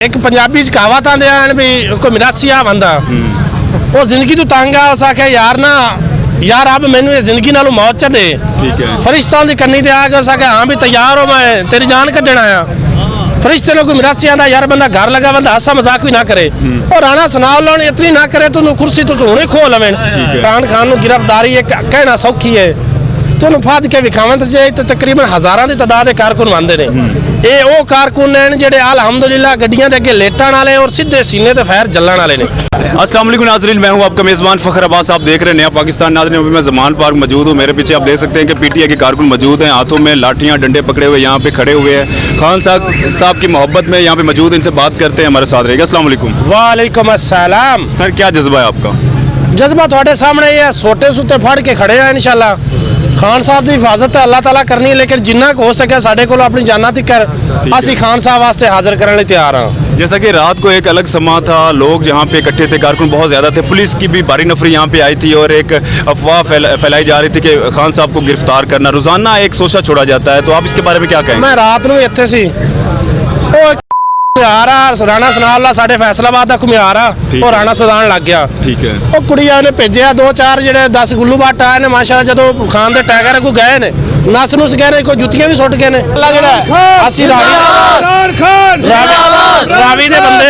एक पंजाबी कहावत आंदे हैं भी कोई मिरासिया बंदा वो जिंदगी तो तंग आ उस आखे यार ना यार अब मैनू ये जिंदगी नालों मौत च दे। ठीक है। फरिश्तों की करनी ते आके उस आखे हाँ भी तैयार हो मैं तेरी जान कड्ढण आया। फरिश्ते लोग मिरासी आंदा यार बंदा घर लगा बंदा हासा मजाक भी ना करे और राणा सनाउल लोन इतनी ना करे तो कुर्सी तो हुणे खो लवें। इमरान खान नूं गिरफ्तारी एक कहना सौखी है तो फाद के विखावत जे तो तकरीबन हज़ारां की तादाद के कारकुन आंदे ने। ये वो कारकुन हैं जिहड़े अलहमदुलिल्लाह गड्डियां दे अगे लेटण वाले और सीधे सीने ते फैर जल्लण वाले ने। अस्सलाम वालेकुम नाज़रीन, मैं हूं आपका मेज़बान फ़खर अब्बास। आप देख रहे हैं नया पाकिस्तान। नाज़रीन अभी मैं ज़मान पार्क मौजूद हूं। मेरे पीछे आप देख सकते हैं कि पीटीआई के कारकुन मौजूद हैं, हाथों में लाठियां डंडे पकड़े हुए यहाँ पे खड़े हुए हैं। खान साहब की मोहब्बत में यहाँ पे मौजूद, इनसे बात करते हैं, हमारे साथ रहेगा। अस्सलाम वालेकुम। वालेकुम अस्सलाम। सर क्या जज्बा है आपका? जज्बा थोड़े सामने ये सोटे सुते फड़ के खड़े हैं। इंशाल्लाह खान साहब की हिफाजत अल्लाह ताला करनी है, लेकिन जिन्ना हो सके साढ़े को अपनी जाना तिकर असी खान साहब वास्ते हाजिर करने तैयार हाँ। जैसा कि रात को एक अलग समा था, लोग यहाँ पे इकट्ठे थे, कारकुन बहुत ज़्यादा थे, पुलिस की भी भारी नफरी यहाँ पे आई थी और एक अफवाह फैलाई जा रही थी कि खान साहब को गिरफ्तार करना, रोज़ाना एक सोचा छोड़ा जाता है, तो आप इसके बारे में क्या कहेंगे? मैं रात को इत्थे सी राणा सनाउल्लाह साढ़े फैसलाबाद का घुमियार आ और राणा सदान लग गया। ठीक है। वो कुड़िया ने भेजा 2-4 जो 10 गुल्लू बट आए ने माशाल्लाह जो खान के टैगर को गए ने नस नुस गए ने, कोई जुत्तियां भी सुट गए ने। रावी दे बंदे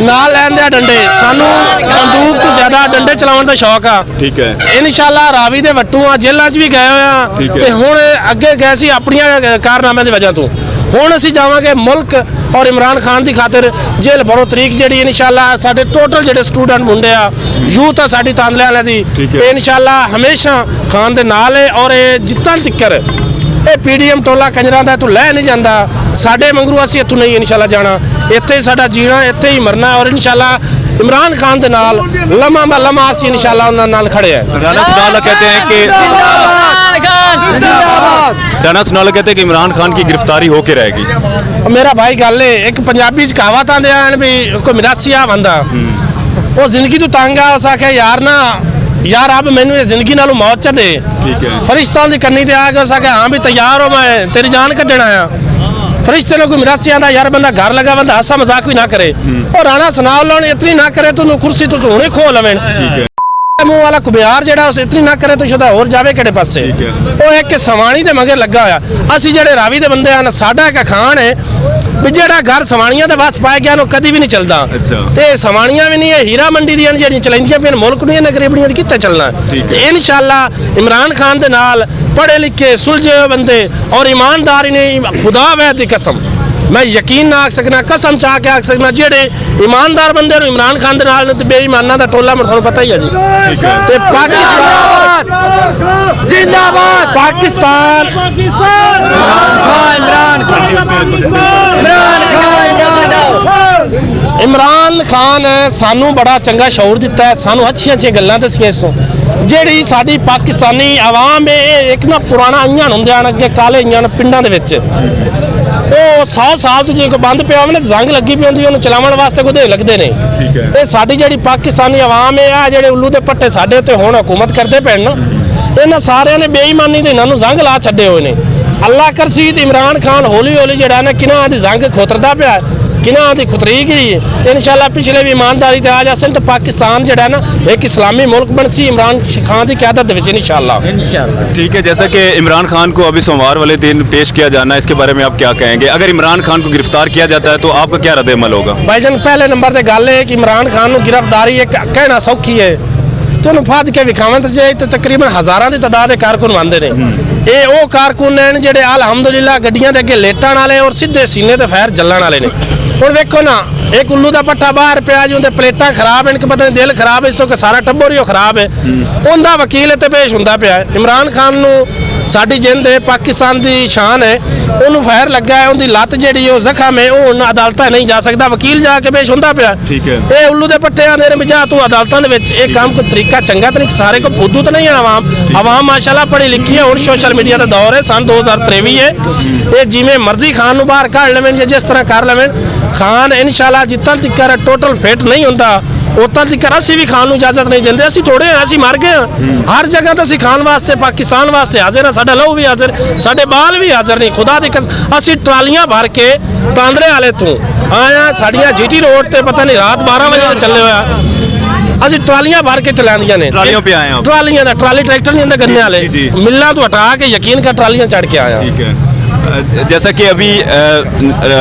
नाल लैन दे डंडे, सानू बंदूक तो ज्यादा डंडे चलाउण दा शौक आ। ठीक है। इंशाल्लाह रावी दे वट्टू आ, जेलां च भी गए होया ते हुण अगे गए सी अपनी कारनामे दी वजह तो। हुण असीं जावांगे मुल्क और इमरान खान की खातिर जेल भरो तरीक जी इंशाल्लाह साढ़े टोटल जो स्टूडेंट मुंडे आ यूथ आ साड़ी तांदले वाले की इंशाल्लाह हमेशा खान दे नाल है और जितन तिकर ये पीडीएम टोला कंजरां दा तू लै नहीं जाता साढ़े मंगरू असीं इत्थों नहीं इंशाल्लाह जाना, इत्थे ही साडा जीना इत्थे ही मरना और इंशाल्लाह इमरान खान के नाल लम्हा ब लम्हा असीं इंशाल्लाह उन्हां नाल खड़े हैं। राणा सनाउल्लाह कहते हैं कि इमरान खान की गिरफ्तारी होके रहेगी। मेरा भाई गल है एक पंजाबी कहावत आंदे हैं भी कोई मिरासिया बंदा वो जिंदगी तो तंग आ उस आखे यार ना यार अब मैनू ये जिंदगी नालों मौत च दे। ठीक है। फरिश्तों की करनी ते आके उस आखे हाँ भी तैयार हो मैं तेरी जान कड्ढण आया। फरिश्ते लोग मिरासी आंदा यार बंदा घर लगा बंदा हासा मजाक भी ना करे और राणा सनाउल लोन इतनी ना करे तो कुर्सी तो हुणे खो लवें। मुंह वाला कुबियार जेड़ा उस इतनी ना करे तो शुदा होर जावे किहड़े पासे। वो एक सवाणी दे मगर लगा होया। असीं जेड़े रावी दे बंदे हैं साडा एक खान है भी जेड़ा घर सवाणियां दे बस पाए गया कदी भी नहीं चलता। ते सवाणियां भी नहीं है हीरा मंडी दियां जेड़ियां चलाइंदियां पियां मुल्क नूं इन्हां गरीबड़ियां दी कित्थे चलना। इंशाल्लाह इमरान खान दे नाल पढ़े लिखे सुलझे हुए बंदे और ईमानदारी ने खुदा वैद दी कसम मैं यकीन ना आख सकना, कसम चाह के आख सकना जेड़े ईमानदार बंदे इमरान खान दे नाल ते बेईमानां दा टोला मैं तुहानूं पता ही है जी। ते पाकिस्तान जिंदाबाद पाकिस्तान इमरान खान सानू बड़ा चंगा शौर दिता है, सानू अच्छी अच्छी गल्लां दसियां इसों जेड़ी साडी पाकिस्तानी आवाम है एक ना पुराना इंजन हुंदे आन अगे काले इंजन पिंडां दे विच वो 100 साल तो जे कोई बंद पिया होवे ना जंग लगी पई हुंदी उहनूं चलावण वास्ते कोई लगदे ने। ये साडी जेड़ी पाकिस्तानी आवाम है आ जेड़े उल्लू दे पट्टे साडे उत्ते हुण हुकूमत करदे पैण ना इन्हां सारियां ने बेईमानी दे इन्हां नूं जंग ला छड्डे होए ने। अल्लाह करसीत इमरान खान हौली हौली जेड़ा ना किनां दी जंग खोतरदा पिया किनां दी खुतरी गई इंशाल्लाह पिछले भी ईमानदारी ते आ जासन तो पाकिस्तान जेड़ा ना एक इस्लामी मुल्क बनसी इमरान खान की क़यादत विच इंशाल्लाह। ठीक है। जैसा कि इमरान खान को अभी सोमवार वाले दिन पेश किया जाना है, इसके बारे में आप क्या कहेंगे? अगर इमरान खान को गिरफ्तार किया जाता है तो आपका क्या रद्द-ए-अमल होगा? भाईजान पहले नंबर पर गल है कि इमरान खान को गिरफ्तारी एक कहना सौखी है तो फाद के विखावत जे तो तकरीबन हज़ारां की तादाद के कारकुन आंदे ने। ये वो कारकुन हैं जेडे अलहमदुलिल्लाह गड्डियां दे अगे लेटण वाले और सीधे सीने ते फैर जल्लण वाले ने। हुण वेखो ना एक उल्लू का पट्टा बाहर पिया जी उनके प्लेटां खराब हैं, पता नहीं दिल खराब है, इसो कि सारा टब्बर ही खराब है, उनका वकील इत्ते पेश हुंदा पिया। इमरान खान नूं साडी जिंद है पाकिस्तान की शान है, उन्होंने फायर लगा है, उनकी लत्त जी जख्म है, वो हुण अदालत नहीं जा सकता, वकील जाके पेश होंदा पिया। ये उल्लू के पट्टे आंदे ने जा तू अदालतों के काम कोई तरीका चंगा तो नहीं, सारे को फुद्दू तो नहीं है आवाम माशाल्लाह पढ़ी लिखी है। हुण सोशल मीडिया का दौर है, सन 2023 है, ये जिमें मर्जी खान नूं बाहर कढ़ लवें या जिस तरह कर लवें। खान इंशाल्लाह जितन तक टोटल फिट नहीं होंदा उतना तक असी भी खान इजाजत नहीं देंगे। असी थोड़े हैं, असी मर गए हैं हर जगह तो असी खान वास्ते पाकिस्तान वास्ते हाजिर हैं, साडा लहू भी हाजिर, साडे बाल भी हाजिर नहीं। खुदा दी कसम असी ट्रालियां भर के तांदरे वाले तू ਆਇਆ ਸਾਡੀਆਂ ਜੀਟੀ ਰੋਡ ਤੇ ਪਤਾ ਨਹੀਂ ਰਾਤ 12 ਵਜੇ ਤੇ ਚੱਲੇ ਹੋਇਆ ਅਸੀਂ ਟਰਾਲੀਆਂ ਭਰ ਕੇ ਚਲਾਉਂਦੀਆਂ ਨੇ ट्रालियों पे आए हैं आप? ਟਰਾਲੀਆਂ ਦਾ ਟਰਾਲੀ ਟਰੈਕਟਰ ਨਹੀਂ ਹੁੰਦੇ ਗੰਨੇ ਵਾਲੇ जी। ਮਿੱਲਾਂ ਤੋਂ ਹਟਾ ਕੇ ਯਕੀਨ ਕਰ ਟਰਾਲੀਆਂ ਚੜ ਕੇ ਆਇਆ ठीक है जैसा कि अभी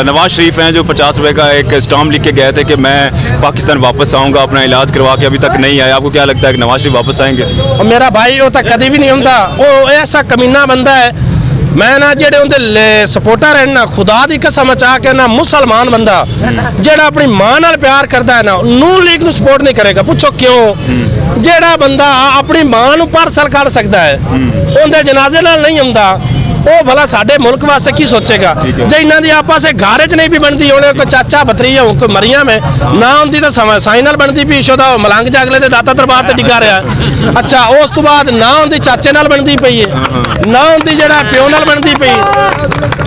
नवाज शरीफ हैं जो 50 रुपए का एक स्टाम्प लिख के गए थे कि मैं पाकिस्तान वापस आऊँगा अपना इलाज करवा के, अभी तक नहीं आया। आपको क्या लगता है कि नवाज शरीफ वापस आएंगे? और मेरा भाई वो तो कभी भी नहीं होता वो ऐसा कमीना बंदा है मैं ना जेडे उनके सपोर्टर हैं ना खुदा दी कसम चा के ना मुसलमान बंदा जेड़ा अपनी मां नाल प्यार करता है ना नून लीग नू सपोर्ट नहीं करेगा पूछो क्यों जेड़ा बंदा अपनी मां नू पार्सल कर सकता है उनके जनाजे नाल नहीं आंदा ਉਹ ਭਲਾ ਸਾਡੇ ਮੁਲਕ ਵਾਸਤੇ ਕੀ ਸੋਚੇਗਾ ਜੇ ਇਹਨਾਂ ਦੀ ਆਪਸ ਵਿੱਚ ਘਰ 'ਚ ਨਹੀਂ ਵੀ ਬਣਦੀ ਉਹਨੇ ਕੋਈ ਚਾਚਾ ਭਤਰੀਆ ਹੋ ਕੋਈ ਮਰੀਮ ਹੈ ਨਾ ਹੁੰਦੀ ਤਾਂ ਸਾਈਂ ਨਾਲ ਬਣਦੀ ਵੀ ਸ਼ੋਦਾ ਮਲੰਗ ਜਾਗਲੇ ਦੇ ਦਾਤਾ ਦਰਬਾਰ ਤੇ ਡਿੱਗਾ ਰਿਹਾ ਅੱਛਾ ਉਸ ਤੋਂ ਬਾਅਦ ਨਾ ਹੁੰਦੀ ਚਾਚੇ ਨਾਲ ਬਣਦੀ ਪਈ ਹੈ ਨਾ ਹੁੰਦੀ ਜਿਹੜਾ ਪਿਓ ਨਾਲ ਬਣਦੀ ਪਈ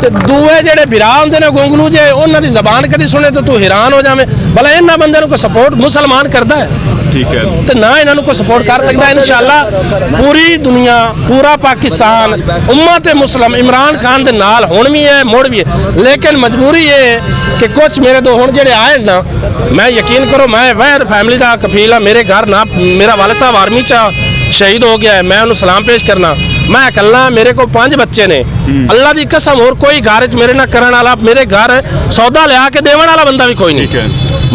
ਤੇ ਦੂਏ ਜਿਹੜੇ ਬਿਰਾ ਹੁੰਦੇ ਨੇ ਗੋਂਗਲੂ ਜੇ ਉਹਨਾਂ ਦੀ ਜ਼ਬਾਨ ਕਦੀ ਸੁਣੇ ਤਾਂ ਤੂੰ ਹੈਰਾਨ ਹੋ ਜਾਵੇਂ ਭਲਾ ਇਹਨਾਂ ਬੰਦਿਆਂ ਨੂੰ ਕੋਈ ਸਪੋਰਟ ਮੁਸਲਮਾਨ ਕਰਦਾ ਹੈ ठीक है ਤੇ ਨਾ ਇਹਨਾਂ ਨੂੰ ਕੋਈ ਸਪੋਰਟ ਕਰ ਸਕਦਾ ਇਨਸ਼ਾਅੱਲਾ ਪੂਰੀ ਦੁਨੀਆ ਪੂਰਾ ਪਾਕਿਸਤਾਨ ਉਮਤ ਮੁਸਲਮ ਇਮਰਾਨ ਖਾਨ ਦੇ ਨਾਲ ਹੁਣ ਵੀ ਹੈ ਮੁੜ ਵੀ ਹੈ ਲੇਕਿਨ ਮਜਬੂਰੀ ਇਹ ਕਿ ਕੁਝ ਮੇਰੇ ਦੋ ਹੁਣ ਜਿਹੜੇ ਆਏ ਨਾ ਮੈਂ ਯਕੀਨ ਕਰੋ ਮੈਂ ਵੈਦ ਫੈਮਿਲੀ ਦਾ ਕਫੀਲ ਆ ਮੇਰੇ ਘਰ ਨਾ ਮੇਰਾ ਵਾਲਿਦ ਸਾਹਿਬ ਆਰਮੀ ਚ शहीद हो गया है मैं उन्हें सलाम पेश करना मैं अकेला मेरे को 5 बच्चे ने अल्लाह की कसम और कोई घर मेरे ना करने वाला मेरे घर सौदा लिया के देवन वाला बंदा भी कोई नहीं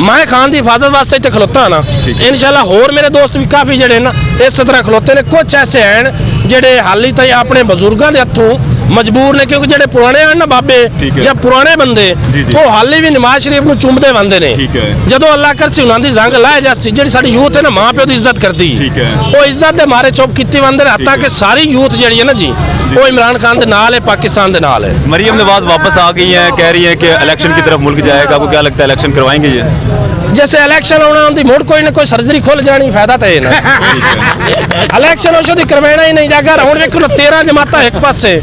मैं खान की हिफाजत वास्ते इतने खलोता ना इंशाल्लाह होर मेरे दोस्त भी काफ़ी जड़े ना इस तरह खलोते ने कुछ ऐसे हैं जेडे हाली तक अपने बजुर्गों के हथों मजबूर ने क्योंकि जेडे पुराने हैं ना बाबे या पुराने बंदे वो हाली भी नवाज शरीफ को चुमते बंदे ने जदों अल्लाह कर सी उन्होंने जंग लाए जाती जी साडी यूथ है ना माँ प्यो की इज्जत करती वो इज्जत के मारे चुप की बंदे हत्ता कि सारी यूथ जी है ना जी वो इमरान खान के नाल है पाकिस्तान के नाल है मरियम नवाज वापस आ गई हैं कह रही हैं कि इलेक्शन की तरफ मुल्क जाएगा आपको क्या लगता है इलेक्शन करवाएंगे ये जैसे इलेक्शन होना उनकी मुड़ कोई ना कोई सर्जरी खुल जानी फायदा तो है ना इलेक्शन उस करवाना ही नहीं जाकर हूँ देखो ना 13 जमाता एक पासे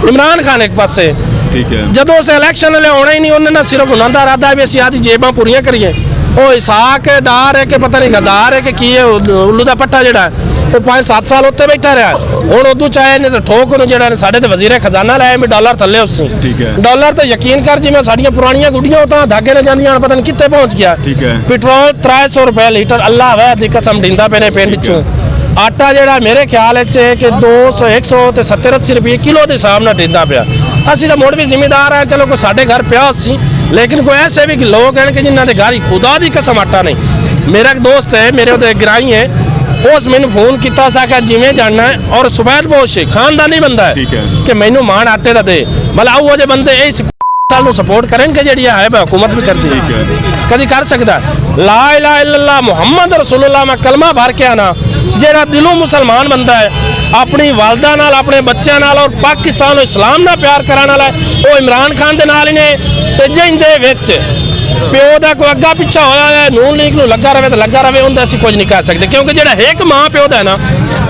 इमरान खान एक पासे ठीक है ਜਦੋਂ ਉਸ ਇਲੈਕਸ਼ਨ ਵਾਲੇ ਆਉਣਾ ਹੀ ਨਹੀਂ ਉਹਨੇ ਨਾ ਸਿਰਫ ਉਹਨਾਂ ਦਾ ਇਰਾਦਾ ਵੀ ਅਸੀਂ ਆਦੀ ਜੇਬਾਂ ਪੂਰੀਆਂ ਕਰੀਏ ਉਹ ਇਸਾਕ ਡਾਰ ਹੈ ਕਿ ਪਤਾ ਨਹੀਂ ਗਦਾਰ ਹੈ ਕਿ ਕੀ ਹੈ ਉੱਲੂ ਦਾ ਪੱਟਾ ਜਿਹੜਾ ਉਹ 5-7 ਸਾਲ ਉੱਤੇ ਬੈਠਾ ਰਿਹਾ ਹੁਣ ਉਦੋਂ ਚਾਹੇ ਨੇ ਤਾਂ ਠੋਕ ਉਹਨੂੰ ਜਿਹੜਾ ਨੇ ਸਾਡੇ ਤੇ ਵਜ਼ੀਰੇ ਖਜ਼ਾਨਾ ਲਾਇਆ ਵੀ ਡਾਲਰ ਥੱਲੇ ਉਸ ਠੀਕ ਹੈ ਡਾਲਰ ਤੇ ਯਕੀਨ ਕਰ ਜਿਵੇਂ ਸਾਡੀਆਂ ਪੁਰਾਣੀਆਂ ਗੁੱਡੀਆਂ ਉਹ ਤਾਂ ਧਾਗੇ ਨਾਲ ਜਾਂਦੀਆਂ ਪਤਾ ਨਹੀਂ ਕਿੱਥੇ ਪਹੁੰਚ ਗਿਆ ਠੀਕ ਹੈ ਪੈਟਰੋਲ 300 ਰੁਪਏ ਲੀਟਰ ਅੱਲਾਹ ਵੈਦ ਦੀ ਕਸਮ ਦਿੰਦਾ ਪਏ ਨੇ ਪਿੰਡ ਚੋਂ ਆਟਾ ਜਿਹੜਾ ਮੇਰੇ ਖਿਆਲ ਵਿੱਚ ਕਿ 200 100 ਤੇ 70-80 ਰੁਪਏ ਕਿਲੋ ਦੇ ਹਿਸਾਬ ਨਾਲ ਦਿੰਦਾ ਪਿਆ ਅਸੀਂ ਤਾਂ ਮੁੜ ਵੀ ਜ਼ਿੰਮੇਦਾਰ ਆ ਚਲੋ ਕੋਈ ਸਾਡੇ ਘਰ ਪਿਆ ਸੀ ਲੇਕਿਨ ਕੋਈ ਐਸੇ ਵੀ ਲੋਕ ਹਨ ਕਿ ਜਿਨ੍ਹਾਂ ਦੇ ਘਰ ਹੀ ਖੁਦਾ ਦੀ ਕਸਮ ਆਟਾ ਨਹੀਂ ਮੇਰਾ ਇੱਕ ਦੋਸਤ ਹੈ ਮੇਰੇ ਉਹਦੇ ਗਰਾਈ ਹੈ ਉਸ ਮੈਨੂੰ ਫੋਨ ਕੀਤਾ ਸਾਕਾ ਜਿਵੇਂ ਜਾਣਨਾ ਹੈ ਔਰ ਸੁਬੈਦ ਬੋਸ਼ ਖਾਨਦਾਨੀ ਬੰਦਾ ਹੈ ਕਿ ਮੈਨੂੰ ਮਾਣ ਆਟੇ ਦਾ ਦੇ ਮਤਲਬ ਉਹ ਜੇ ਬੰਦੇ ਇਸ ਸਾਲ ਨੂੰ ਸਪੋਰਟ ਕਰਨਗੇ ਜਿਹੜੀ ਹੈ ਹਕੂਮਤ ਵੀ ਕਰਦੀ ਹੈ ਕਦੀ ਕਰ ਸਕਦਾ ਲਾ ਇਲਾਹਾ ਇल्लल्लाह ਮੁਹੰਮਦ ਰਸੂਲullah ਮੈਂ ਕਲਮਾ ਭਰ ਕੇ ਆਣਾ ਜਿਹੜਾ ਦਿਲੋਂ ਮੁਸਲਮਾਨ ਬੰਦਾ ਹੈ ਆਪਣੀ ਵਾਲਦਾ ਨਾਲ ਆਪਣੇ ਬੱਚਿਆਂ ਨਾਲ ਔਰ ਪਾਕਿਸਤਾਨ ਇਸਲਾਮ ਨਾਲ ਪਿਆਰ ਕਰਾਉਣ ਵਾਲਾ ਉਹ ਇਮਰਾਨ ਖਾਨ ਦੇ ਨਾਲ ਹੀ ਨੇ ਤੇ ਜਿੰਦੇ ਵਿੱਚ ਪਿਓ ਦਾ ਕੋਈ ਅੱਗਾ ਪਿੱਛਾ ਹੋਇਆ ਹੈ ਨੂਨ ਲੀਗ ਨੂੰ ਲੱਗਾ ਰਵੇ ਤਾਂ ਲੱਗਾ ਰਵੇ ਉਹਦਾ ਅਸੀਂ ਕੁਝ ਨਹੀਂ ਕਰ ਸਕਦੇ ਕਿਉਂਕਿ ਜਿਹੜਾ ਇੱਕ ਮਾਂ ਪਿਓ ਦਾ ਹੈ ਨਾ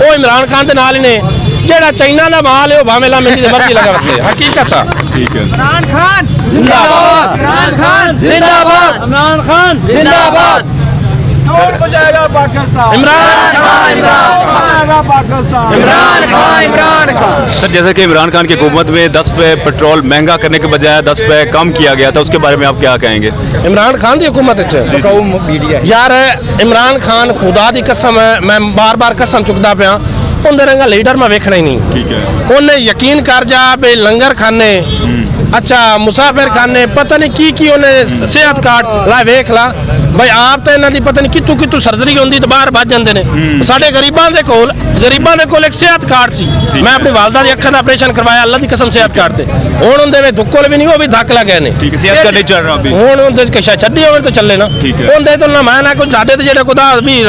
ਉਹ ਇਮਰਾਨ ਖਾਨ ਦੇ ਨਾਲ ਹੀ ਨੇ ਜਿਹੜਾ ਚਾਈਨਾ ਦਾ ਮਾਲ ਹੈ ਉਹ ਭਾਵੇਂ ਲਾ ਮੇਰੀ ਮਰਜ਼ੀ ਲਗਾ ਰੱਖੇ ਹਕੀਕਤ ਆ ठीक है इमरान खान जिंदाबाद इमरान खान जिंदाबाद इमरान खान जिंदाबाद कौन बचाएगा पाकिस्तान इमरान खान बचाएगा पाकिस्तान इमरान खान सर जैसे कि इमरान खान की हुकूमत में 10 पे पेट्रोल महंगा करने के बजाय 10 पे कम किया गया था उसके बारे में आप क्या कहेंगे इमरान खान की हुकूमत यार इमरान खान खुदा की कसम है मैं बार बार कसम चुकता पाया उनके रंगा लीडर मैं वेखना ही नहीं ठीक है उन्हें यकीन कर जा भी लंगर खाने अच्छा मुसाफिर खाने पता नहीं की उन्हें सेहत कार्ड ला वेख ला भाई आप तो इन्हों की पता नहीं कितों कितों सर्जरी होंगी तो बाहर बच जाते हैं साढ़े गरीबों के एक सेहत कार्ड सी मैं अपनी वालदा की अखा का ऑपरेशन करवाया अल्लाह की कसम सेहत कार्ड से हूँ उनके दुक्कल भी नहीं वो भी धक्क लग गए हैं सेहत कार्ड नहीं चल रहा अभी हूँ उनके छड्डी हो तो चले ना उनके तो ना मैं ना कुछ साढ़े तो जो खुदा भी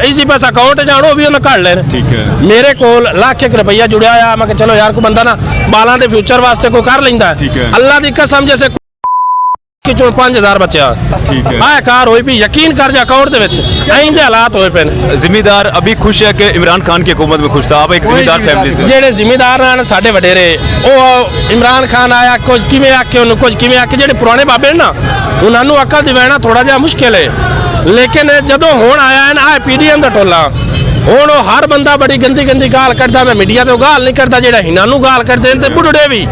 इसी पैसा अकाउंट जान वो भी उन्हें कट लेने ठीक है मेरे को लाख एक रुपया जुड़िया आ मैं चलो यार कोई बंदा ना बालों के फ्यूचर वास्ते कोई कर लेंदा अल्लाह की कसम जैसे 5000 बच्चा ठीक है आह कार होई भी यकीन कर जा अकाउंट दे विच ऐं दे हालात होए पे ने जिम्मेदार अभी खुश है कि इमरान खान की हुकूमत में खुश था आप एक जिम्मेदार फैमिली से जेडे जिम्मेदार ने साडे वडेरे ओ इमरान खान आया कुछ किवें आके उन्होंने कुछ किवें आके जेडे पुराने बाबे ना उन्हां नूं अकल दिवाना थोड़ा जिहा मुश्किल है लेकिन जदों हुण आया है ना पीडीएम दा टोला ਹੁਣ ਉਹ ਹਰ ਬੰਦਾ ਬੜੀ ਗੰਦੀ ਗੰਦੀ ਗਾਲ ਕੱਢਦਾ। ਮੈਂ ਮੀਡੀਆ ਤੇ ਉਹ ਗਾਲ ਨਹੀਂ ਕਰਦਾ, ਜਿਹੜਾ ਹਿਨਾਂ ਨੂੰ ਗਾਲ ਕਰਦੇ ਨੇ ਤੇ ਬੁੱਢੜੇ ਵੀ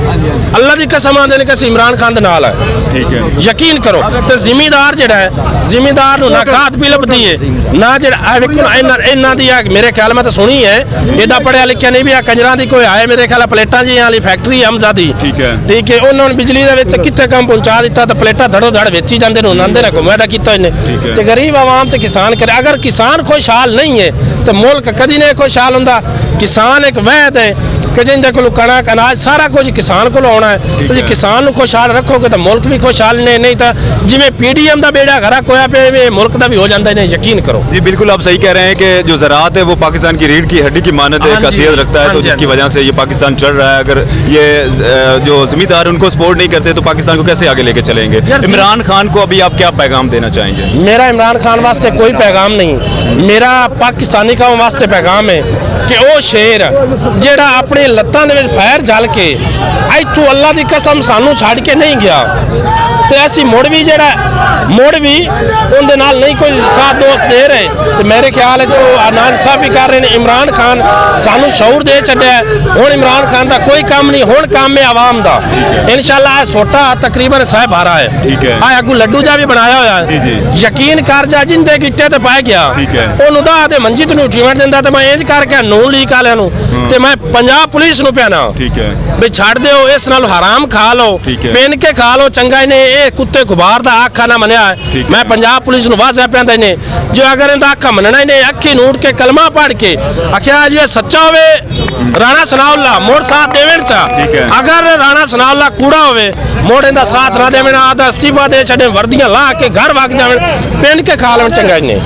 ਅੱਲਾ ਦੀ ਕਸਮ ਆਂਦੇ ਨੇ ਕਿ ਅਸੀਂ ਇਮਰਾਨ ਖਾਨ ਦੇ ਨਾਲ ਹੈ। ठीक है ਯਕੀਨ ਕਰੋ। ਤੇ ਜ਼ਿਮੀਦਾਰ ਜਿਹੜਾ ਹੈ, ਜ਼ਿਮੀਦਾਰ ਨੂੰ ਨਾ ਖਾਦ ਵੀ ਲੱਭਦੀ ਹੈ ਨਾ ਜਿਹੜਾ ਇਹ ਵੇਖੋ ਨਾ ਇਹਨਾਂ ਦੀ ਆ ਮੇਰੇ ਖਿਆਲ ਮੈਂ ਤਾਂ ਸੁਣੀ ਹੈ, ਇਹਦਾ ਪੜਿਆ ਲਿਖਿਆ ਨਹੀਂ ਵੀ ਆ ਕੰਜਰਾਂ ਦੀ ਕੋਈ ਆਏ ਮੇਰੇ ਖਿਆਲ ਪਲੇਟਾਂ ਜੀਆਂ ਵਾਲੀ ਫੈਕਟਰੀ ਹਮਜ਼ਾ ਦੀ। ठीक है ਠੀਕ ਹੈ, ਉਹਨਾਂ ਨੂੰ ਬਿਜਲੀ ਦੇ ਵਿੱਚ ਕਿੱਥੇ ਕੰਮ ਪਹੁੰਚਾ ਦਿੱਤਾ ਤੇ ਪਲੇਟਾਂ ਧੜੋ ਧੜ ਵੇਚੀ ਜਾਂਦੇ ਨੇ, ਉਹਨਾਂ ਦੇ ਨਾ ਘੁੰਮਿਆ ਦਾ ਕੀਤਾ ਇਹਨੇ। ਠੀਕ ਹੈ। ਤੇ ਗਰੀਬ ਆਵਾਮ ਤੇ ਕਿਸਾਨ ਕਰੇ। ਅਗਰ ਕਿਸਾਨ ਖੁਸ਼ਹਾਲ ਨਹੀਂ ਹੈ ਤੇ ਮੁਲਕ ਕਦੀ ਨਹੀਂ ਖੁਸ਼ਹਾਲ ਹੁੰਦਾ। ਕਿਸਾਨ ਇੱਕ ਵਹਿਦ ਹੈ ਕਿ ਜਿੰਦੇ ਕੋਲ ਕਣਕ ਅਨਾਜ ਸਾਰਾ ਕੁਝ ਕਿਸਾਨ ਕੋਲ ਆਉਣਾ ਹੈ। ਤੁਸੀਂ ਕਿਸਾਨ ਨੂੰ ਖੁਸ਼ਹਾਲ ਰੱਖੋਗੇ ਤਾਂ ਮੁਲਕ ਵੀ ਖੁਸ਼ਹਾਲ ਨੇ, ਨਹੀਂ ਤਾਂ ਜਿਵੇਂ ਪੀਡੀਐਮ ਦਾ ਬੇੜਾ ਗਰਕ ਹੋਇਆ ਪਿਆ ਇਹ ਮੁਲਕ ਦਾ ਵੀ ਹੋ ਜਾਂਦਾ ਹੈ। ਯਕੀਨ ਕਰੋ। जी बिल्कुल आप सही कह रहे हैं कि जो ज़राअत है वो पाकिस्तान की रीढ़ की हड्डी की मानद है, हाँ जी। हैसियत रखता है, हाँ तो जी, जिसकी हाँ जी। वजह से ये पाकिस्तान चल रहा है। अगर ये जो ज़मींदार उनको सपोर्ट नहीं करते तो पाकिस्तान को कैसे आगे लेके चलेंगे? यार, इमरान खान को अभी आप क्या पैगाम देना चाहेंगे? मेरा इमरान खान वास्ते कोई पैगाम नहीं, मेरा पाकिस्तानी कौम वास्ते पैगाम है कि वो शेर ਜਿਹੜਾ ਆਪਣੇ ਲੱਤਾਂ ਦੇ ਵਿੱਚ ਫਾਇਰ ਜਲ ਕੇ ਇੱਥੋਂ ਅੱਲਾ ਦੀ ਕਸਮ ਸਾਨੂੰ ਛੱਡ ਕੇ ਨਹੀਂ ਗਿਆ ਤੇ ਅਸੀਂ ਮੁੜ ਵੀ ਉਹਦੇ ਨਾਲ ਨਹੀਂ ਕੋਈ ਸਾਥ ਦੋਸਤ ਦੇ ਰਹੇ। ਤੇ ਮੇਰੇ ਖਿਆਲ ਵਿੱਚ ਉਹ ਆਨੰਦ ਸਾਹਿਬ ਵੀ ਕਰ ਰਹੇ ਨੇ। ਇਮਰਾਨ ਖਾਨ ਸਾਨੂੰ ਸ਼ੌਰ ਦੇ ਛੱਡਿਆ। ਹੁਣ ਇਮਰਾਨ ਖਾਨ ਦਾ ਕੋਈ ਕੰਮ ਨਹੀਂ, ਹੁਣ ਕੰਮ ਹੈ ਆਵਾਮ ਦਾ। ਇਨਸ਼ਾਅੱਲਾ ਇਹ ਛੋਟਾ ਤਕਰੀਬਨ ਸਾਹਿਬ ਆ ਰਹਾ ਹੈ। ਠੀਕ ਹੈ। ਆ ਅੱਗੂ ਲੱਡੂ ਜਾ ਵੀ ਬਣਾਇਆ ਹੋਇਆ ਜੀ, ਜੀ। ਹੈ। ਯਕੀਨ ਕਰ ਜਾ ਜਿੰਦੇ ਗਿੱਟੇ ਤੇ ਪੈ ਗਿਆ ਠੀਕ ਹੈ। ਉਹਨੂੰ ਦਾ ਤੇ ਮੰਜੀਤ ਨੂੰ ਟ੍ਰੀਟਮੈਂਟ ਦਿੰਦਾ ਤੇ ਮੈਂ ਇੰਜ ਕਰਕੇ ਨੂਨ ਲੀਕ ਵਾਲਿਆਂ ਨੂੰ ਤੇ ਮੈਂ ਪੰਜਾਬ ਪੁਲਿਸ ਨੂੰ ਪਿਆਣਾ ठीक है ਵੀ ਛੱਡ ਦਿਓ, ਇਸ ਨਾਲ ਹਰਾਮ ਖਾ ਲਓ, ਠੀਕ ਹੈ। ਪਿੰਨ ਕੇ ਖਾ ਲਓ, ਚੰਗਾ ਇਹਨੇ ਇਹ ਕੁੱਤੇ ਗੁਬਾਰ ਦਾ ਆਖਾ ਨਾ ਮੰਨਿਆ ਹੈ। ਠੀਕ ਹੈ। ਮੈਂ ਪੰਜਾਬ ਪੁਲਿਸ ਨੂੰ ਵਾਜ਼ਾ ਪੈਂਦਾ ਇਹਨੇ ਜੋ ਅਗਰ ਇਹਦਾ ਆਖਾ ਮੰਨਣਾ ਇਹਨੇ ਅੱਖੀ ਨੂਟ ਕੇ ਕਲਮਾ ਪੜ ਕੇ ਆਖਿਆ ਜੇ ਸੱਚਾ ਹੋਵੇ ਰਾਣਾ ਸਨਾਉल्ला ਮੋੜ ਸਾਥ ਦੇਵਣ ਚਾ। ਠੀਕ ਹੈ। ਅਗਰ ਰਾਣਾ ਸਨਾਉल्ला ਕੂੜਾ ਹੋਵੇ ਮੋੜ ਇਹਦਾ ਸਾਥ ਨਾ ਦੇਵਣ, ਆਦਾ ਅਸਤੀਫਾ ਦੇ ਛੱਡੇ, ਵਰਦੀਆਂ ਲਾ ਕੇ ਘਰ ਵਗ ਜਾਵਣ, ਪਿੰਨ ਕੇ ਖਾ ਲੈਣ ਚੰਗਾ ਇਹਨੇ।